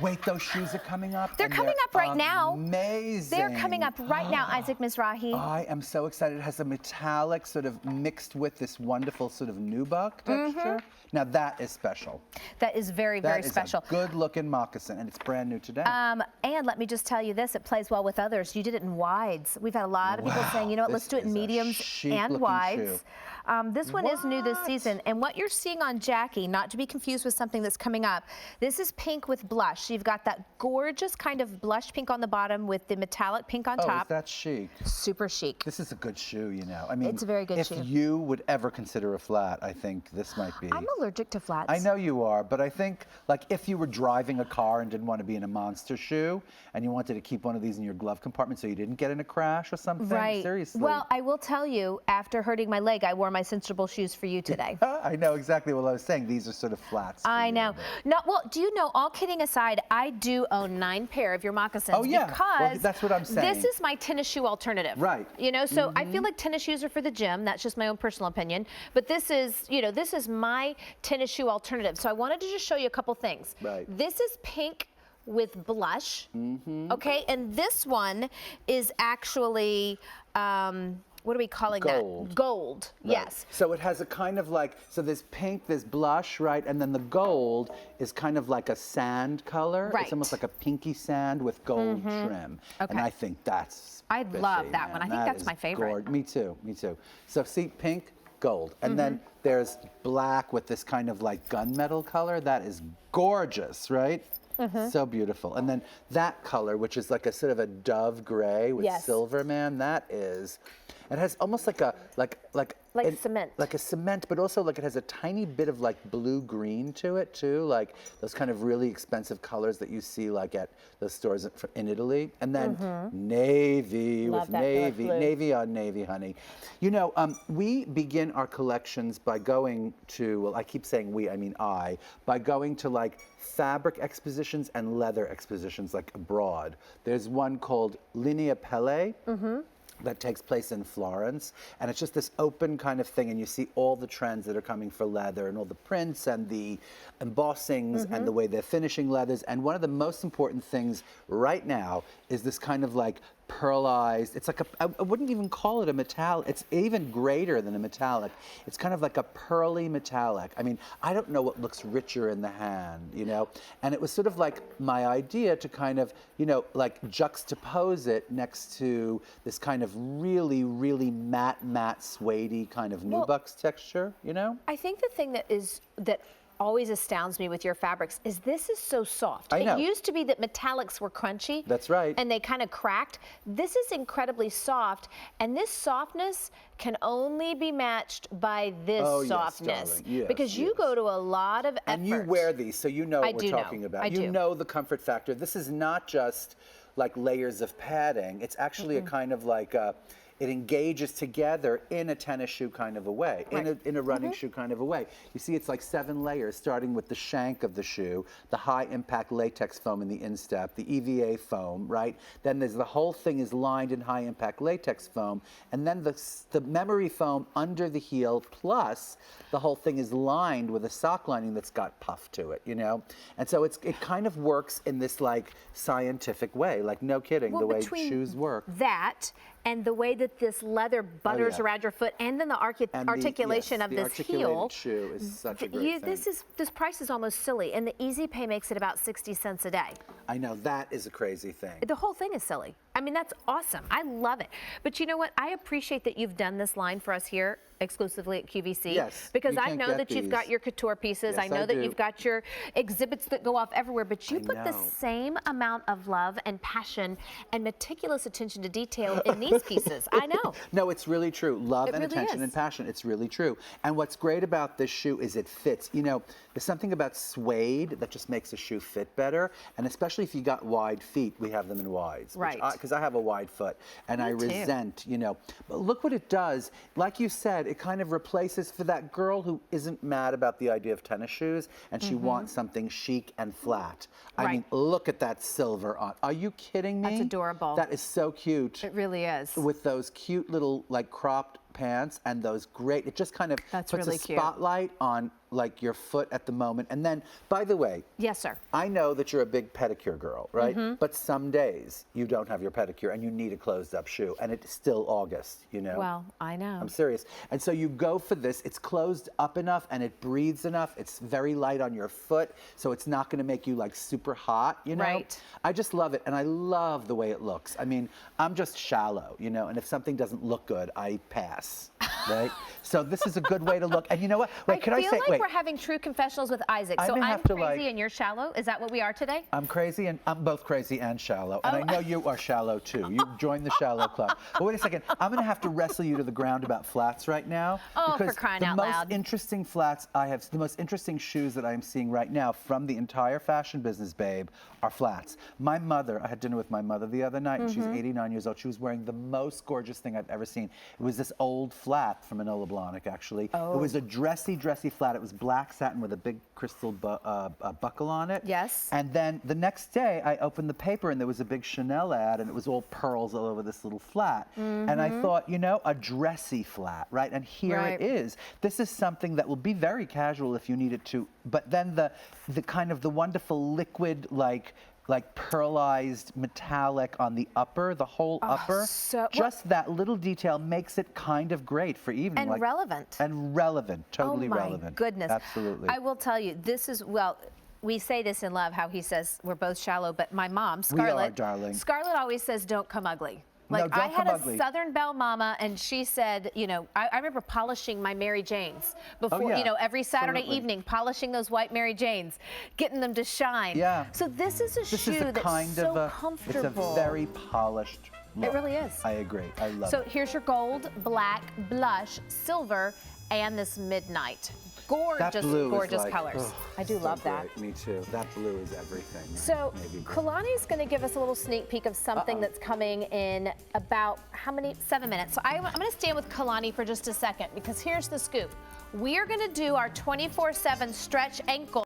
Wait, those shoes are coming up? They're coming up right now. Amazing. They're coming up right now, Isaac Mizrahi. I am so excited. It has a metallic sort of mixed with this wonderful sort of nubuck texture. Now that is special. That is very, very special. That is a good looking moccasin, and it's brand new today. And let me just tell you this, it plays well with others. You did it in wides. We've had a lot of people saying, you know what, let's do it in mediums and wides. This one is new this season, and what you're seeing on Jackie, not to be confused with something that's coming up, this is pink with blush. So you've got that gorgeous kind of blush pink on the bottom with the metallic pink on top. Oh, is that chic? Super chic. This is a good shoe, you know. I mean, it's a very good shoe. If you would ever consider a flat, I think this might be. I'm allergic to flats. I know you are, but I think, like, if you were driving a car and didn't want to be in a monster shoe, and you wanted to keep one of these in your glove compartment so you didn't get in a crash or something, right. Seriously. Well, I will tell you, after hurting my leg, I wore my sensible shoes for you today. I know exactly what I was saying. These are sort of flats. I know. No, well, do you know, all kidding aside, I do own 9 pair of your moccasins. Oh, yeah. Because well, that's what I'm saying. This is my tennis shoe alternative. Right. You know, so I feel like tennis shoes are for the gym. That's just my own personal opinion. But this is, you know, this is my tennis shoe alternative. So I wanted to just show you a couple things. Right. This is pink with blush. Okay, and this one is actually, what are we calling that? Gold, right. Yes. So it has a kind of like, so there's pink, there's blush, right? And then the gold is kind of like a sand color. Right. It's almost like a pinky sand with gold trim. Okay. And I think that's I love fishy, that man. one. I think that's my favorite. Me too, me too. So see, pink, gold. And then there's black with this kind of like gunmetal color. That is gorgeous, right? So beautiful. And then that color, which is like a sort of a dove gray with silver, man, that is, it has almost like a, like cement. Like a cement, but also like it has a tiny bit of like blue-green to it too, like those kind of really expensive colors that you see like at those stores in Italy. And then navy with navy, navy on navy, honey. You know, we begin our collections by going to, well, I keep saying we, I mean I, by going to like fabric expositions and leather expositions like abroad. There's one called Linea Pelle. That takes place in Florence, and it's just this open kind of thing, and you see all the trends that are coming for leather and all the prints and the embossings and the way they're finishing leathers. And one of the most important things right now is this kind of like pearlized, it's like I wouldn't even call it a metallic, it's even greater than a metallic. It's kind of like a pearly metallic. I mean, I don't know what looks richer in the hand, you know? And it was sort of like my idea to kind of, you know, like juxtapose it next to this kind of really, really matte, suede-y kind of nubuck texture, you know? I think the thing that always astounds me with your fabrics is this is so soft. I know. It used to be that metallics were crunchy. That's right. And they kind of cracked. This is incredibly soft, and this softness can only be matched by this softness. Yes, because you go to a lot of effort. And you wear these, so you know what we're talking about. You know the comfort factor. This is not just like layers of padding. It's actually a kind of like it engages together in a tennis shoe kind of a way, in a running shoe kind of a way. You see, it's like 7 layers, starting with the shank of the shoe, the high impact latex foam in the instep, the EVA foam, right? Then there's the whole thing is lined in high impact latex foam, and then the memory foam under the heel, plus the whole thing is lined with a sock lining that's got puff to it, you know? And so it kind of works in this like scientific way, like no kidding, the way shoes work. That and the way that this leather butters around your foot, and then the articulation of this heel. Shoe is such a great thing. This price is almost silly, and the Easy Pay makes it about 60 cents a day. I know, that is a crazy thing. The whole thing is silly. I mean, that's awesome. I love it. But you know what? I appreciate that you've done this line for us here exclusively at QVC. Yes. Because I know that you've got your couture pieces. Yes, I know that you've got your exhibits that go off everywhere, but you put the same amount of love and passion and meticulous attention to detail in these pieces. I know. No, it's really true. Love and attention and passion. It's really true. And what's great about this shoe is it fits. You know, there's something about suede that just makes a shoe fit better. And especially if you got wide feet, we have them in wides. Right. Because I have a wide foot and I resent, you know. But look what it does. Like you said, it kind of replaces for that girl who isn't mad about the idea of tennis shoes and she wants something chic and flat. I mean, look at that silver on. Are you kidding me? That's adorable. That is so cute. It really is. With those cute little like cropped pants and those great, it just kind of puts a spotlight on like your foot at the moment. And then, by the way, Yes, sir. I know that you're a big pedicure girl, right? But some days you don't have your pedicure and you need a closed up shoe, and it's still August, you know? Well, I know. I'm serious. And so you go for this. It's closed up enough and it breathes enough. It's very light on your foot, so it's not going to make you like super hot, you know? Right. I just love it, and I love the way it looks. I mean, I'm just shallow, you know, and if something doesn't look good, I pass, right? So this is a good way to look. And you know what? Wait, I feel like we're having true confessionals with Isaac. So I'm crazy and you're shallow. Is that what we are today? I'm crazy, and I'm both crazy and shallow. And I know you are shallow too. You joined the shallow club. But wait a second. I'm going to have to wrestle you to the ground about flats right now. Oh, because for crying out loud. The most interesting flats I have, the most interesting shoes that I am seeing right now from the entire fashion business, babe, are flats. My mother, I had dinner with my mother the other night, and she's 89 years old. She was wearing the most gorgeous thing I've ever seen. It was this old flat from Enola Blahnik, actually. Oh. It was a dressy flat. It was black satin with a big crystal buckle on it. Yes. And then the next day, I opened the paper, and there was a big Chanel ad, and it was all pearls all over this little flat. And I thought, you know, a dressy flat, right? And here it is. This is something that will be very casual if you need it to, but then the kind of the wonderful liquid, like pearlized metallic on the upper, the whole upper, just that little detail makes it kind of great for evening. And relevant. And relevant, totally relevant. Oh my goodness. Absolutely. I will tell you, this is, well, we say this in love, how he says we're both shallow, but my mom, Scarlett. We are, darling. Scarlett always says, don't come ugly. Like, No, don't I had come a ugly. Southern Belle mama, and she said, you know, I remember polishing my Mary Janes before, you know, every Saturday evening, polishing those white Mary Janes, getting them to shine. Yeah. So this is a shoe that's so comfortable. It's a very polished look. It really is. I agree. I love So it. here's your gold, black, blush, silver, and this midnight. Gorgeous, gorgeous colors. I do love that. Great. Me too. That blue is everything. So Kalani's going to give us a little sneak peek of something that's coming in about, how many, 7 minutes. So I'm going to stand with Kalani for just a second, because here's the scoop. We are going to do our 24/7 stretch ankle